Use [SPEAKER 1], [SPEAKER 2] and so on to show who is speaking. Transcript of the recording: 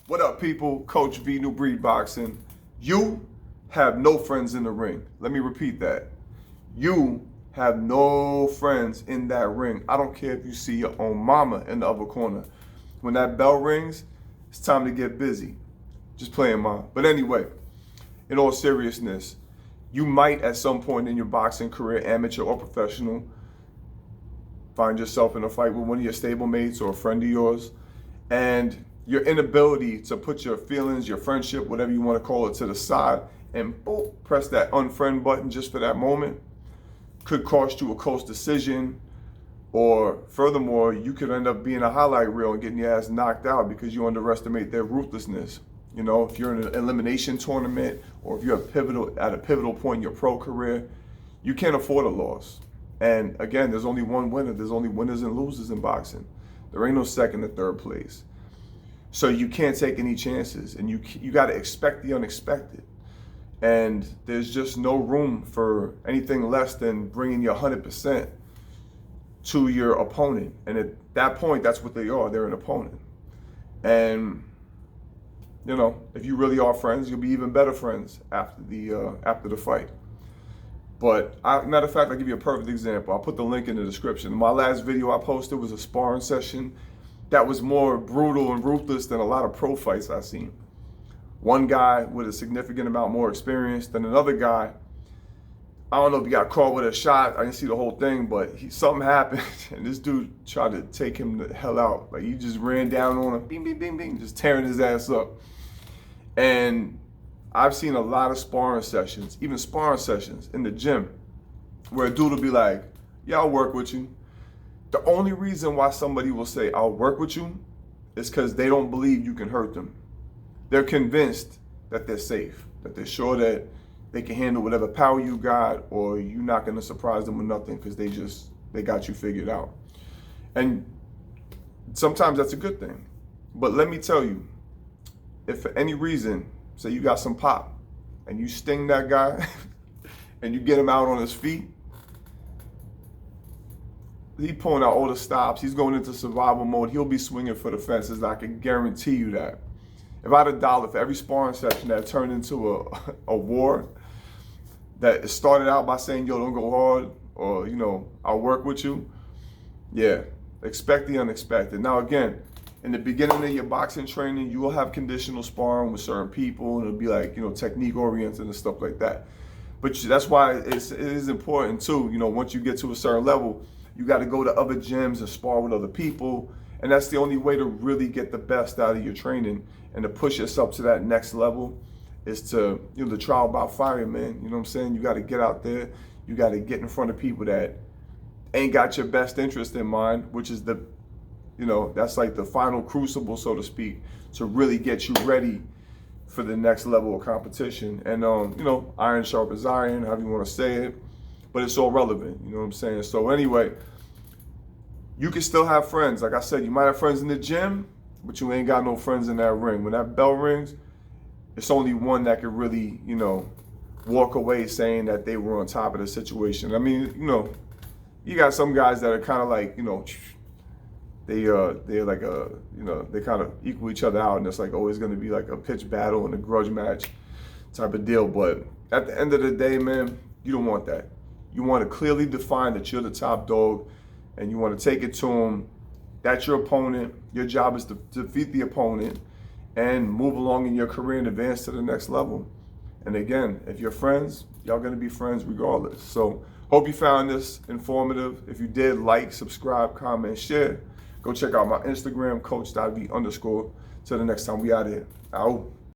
[SPEAKER 1] What up, people? Coach V, New Breed Boxing. You have no friends in the ring. Let me repeat that. You have no friends in that ring. I don't care if you see your own mama in the other corner. When that bell rings, it's time to get busy. Just playing, mom. But anyway, in all seriousness, you might at some point in your boxing career, amateur or professional, find yourself in a fight with one of your stablemates or a friend of yours, and your inability to put your feelings, your friendship, whatever you want to call it, to the side and boom, press that unfriend button just for that moment could cost you a close decision, or furthermore, you could end up being a highlight reel and getting your ass knocked out because you underestimate their ruthlessness. You know, if you're in an elimination tournament or if you're at a pivotal point in your pro career, you can't afford a loss. And again, there's only one winner. There's only winners and losers in boxing. There ain't no second or third place. So you can't take any chances, and you got to expect the unexpected. And there's just no room for anything less than bringing your 100% to your opponent. And at that point, that's what they are. They're an opponent. And you know, if you really are friends, you'll be even better friends after the fight. But matter of fact, I'll give you a perfect example. I'll put the link in the description. My last video I posted was a sparring session that was more brutal and ruthless than a lot of pro fights I've seen. One guy with a significant amount more experience than another guy. I don't know if he got caught with a shot. I didn't see the whole thing, but something happened, and this dude tried to take him the hell out. Like, he just ran down on him, bing, bing, bing, bing, just tearing his ass up. And I've seen a lot of sparring sessions, even sparring sessions in the gym, where a dude will be like, yeah, I'll work with you. The only reason why somebody will say, I'll work with you, is because they don't believe you can hurt them. They're convinced that they're safe, that they're sure that they can handle whatever power you got, or you're not going to surprise them with nothing because they got you figured out. And sometimes that's a good thing. But let me tell you, if for any reason, say you got some pop and you sting that guy and you get him out on his feet, he's pulling out all the stops. He's going into survival mode. He'll be swinging for the fences. I can guarantee you that. If I had $1 for every sparring session that turned into a war, that started out by saying, yo, don't go hard, or, you know, I'll work with you, yeah, expect the unexpected. Now, again, in the beginning of your boxing training, you will have conditional sparring with certain people, and it'll be like, you know, technique oriented and stuff like that. But that's why it is important too, you know, once you get to a certain level, you got to go to other gyms and spar with other people. And that's the only way to really get the best out of your training and to push yourself to that next level is to, you know, the trial by fire, man. You know what I'm saying? You got to get out there. You got to get in front of people that ain't got your best interest in mind, which is the, you know, that's like the final crucible, so to speak, to really get you ready for the next level of competition. And, you know, iron sharpens iron, however you want to say it, but it's all relevant. You know what I'm saying? So anyway, you can still have friends. Like I said, you might have friends in the gym, but you ain't got no friends in that ring. When that bell rings, it's only one that could really, you know, walk away saying that they were on top of the situation. I mean, you know, you got some guys that are kind of like, you know, they're like a, you know, they kind of equal each other out, and it's like always going to be like a pitch battle and a grudge match type of deal. But at the end of the day, man, you don't want that. You want to clearly define that you're the top dog, and you want to take it to them. That's your opponent. Your job is to defeat the opponent and move along in your career and advance to the next level. And again, if you're friends, y'all going to be friends regardless. So hope you found this informative. If you did, like, subscribe, comment, share. Go check out my Instagram, coach.v_. Till the next time we out here. Out.